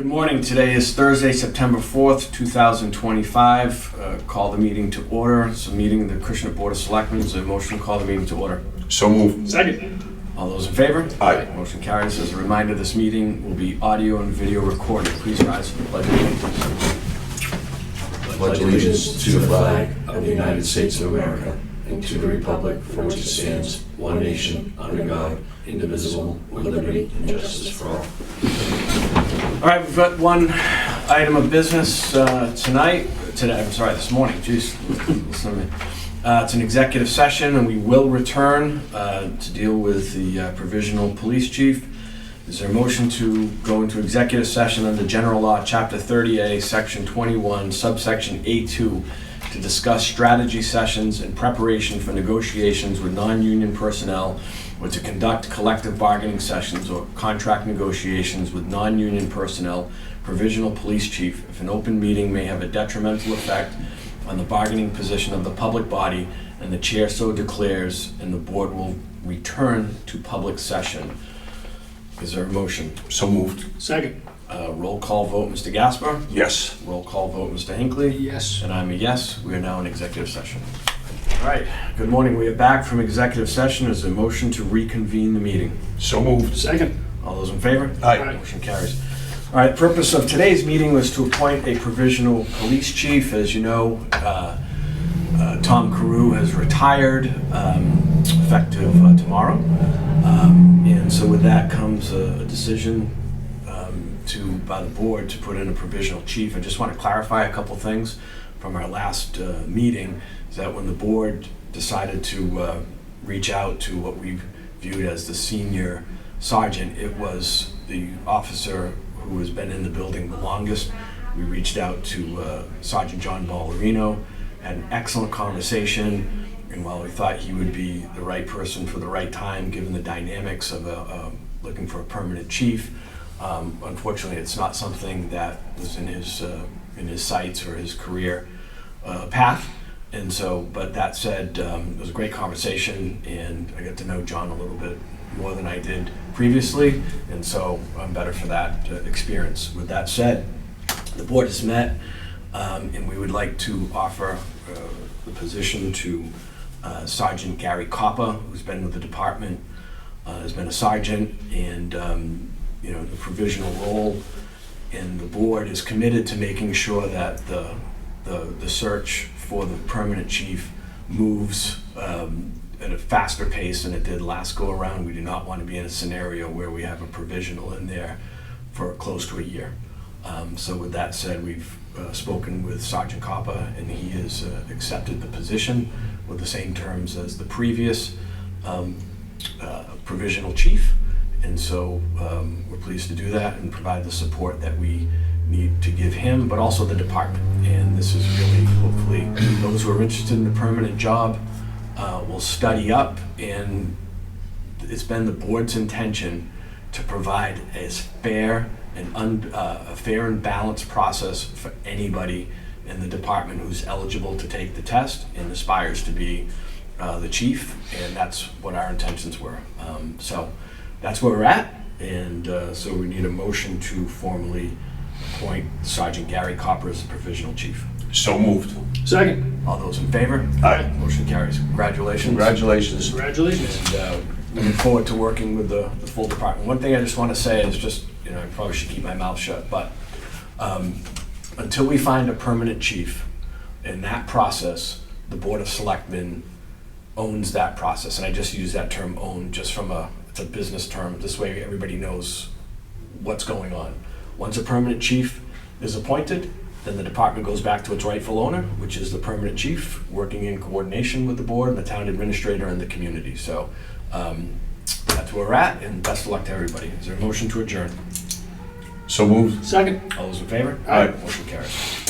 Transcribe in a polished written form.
Good morning. Today is Thursday, September 4th, 2025. Call the meeting to order. It's a meeting of the Acushnet Board of Selectmen. Is there a motion to call the meeting to order? So moved. Second. All those in favor? Aye. Motion carries. As a reminder, this meeting will be audio and video recorded. Please rise for the pledge of allegiance. Pledge allegiance to the flag of the United States of America and to the republic for which it stands, one nation, under God, indivisible, with liberty and justice for all. All right, we've got one item of business this morning. Jeez, listen to me. It's an executive session, and we will return to deal with the provisional police chief. Is there a motion to go into executive session under General Law, Chapter 30A, Section 21, subsection A2, to discuss strategy sessions in preparation for negotiations with non-union personnel, or to conduct collective bargaining sessions or contract negotiations with non-union personnel, provisional police chief, if an open meeting may have a detrimental effect on the bargaining position of the public body, and the chair so declares, and the board will return to public session. Is there a motion? So moved. Second. Roll call vote, Mr. Gasper. Yes. Roll call vote, Mr. Hinckley. Yes. And I'm a yes. We are now in executive session. All right. Good morning. We are back from executive session. Is there a motion to reconvene the meeting? So moved. Second. All those in favor? Aye. Motion carries. All right. Purpose of today's meeting was to appoint a provisional police chief. As you know, Tom Carew has retired effective tomorrow. And so with that comes a decision by the board to put in a provisional chief. I just want to clarify a couple things from our last meeting, is that when the board decided to reach out to what we viewed as the senior sergeant, it was the officer who has been in the building the longest. We reached out to Sergeant John Ballerino, had an excellent conversation, and while we thought he would be the right person for the right time, given the dynamics of looking for a permanent chief, unfortunately, it's not something that was in his sights or his career path. And so, but that said, it was a great conversation, and I got to know John a little bit more than I did previously, and so I'm better for that experience. With that said, the board has met, and we would like to offer the position to Sergeant Gary Coppa, who's been with the department, has been a sergeant, and the provisional role, and the board is committed to making sure that the search for the permanent chief moves at a faster pace than it did last go around. We do not want to be in a scenario where we have a provisional in there for close to a year. So with that said, we've spoken with Sergeant Coppa, and he has accepted the position with the same terms as the previous provisional chief. And so we're pleased to do that and provide the support that we need to give him, but also the department. And this is really, hopefully, those who are interested in the permanent job will study up, and it's been the board's intention to provide as fair and balanced process for anybody in the department who's eligible to take the test and aspires to be the chief, and that's what our intentions were. So that's where we're at, and so we need a motion to formally appoint Sergeant Gary Coppa as the provisional chief. So moved. Second. All those in favor? Aye. Motion carries. Congratulations. Congratulations. Congratulations. And looking forward to working with the full department. One thing I just want to say is just, I probably should keep my mouth shut, but until we find a permanent chief, in that process, the Board of Selectmen owns that process. And I just use that term own just from it's a business term. This way everybody knows what's going on. Once a permanent chief is appointed, then the department goes back to its rightful owner, which is the permanent chief, working in coordination with the board and the town administrator and the community. So that's where we're at, and best of luck to everybody. Is there a motion to adjourn? So moved. Second. All those in favor? Aye. Motion carries.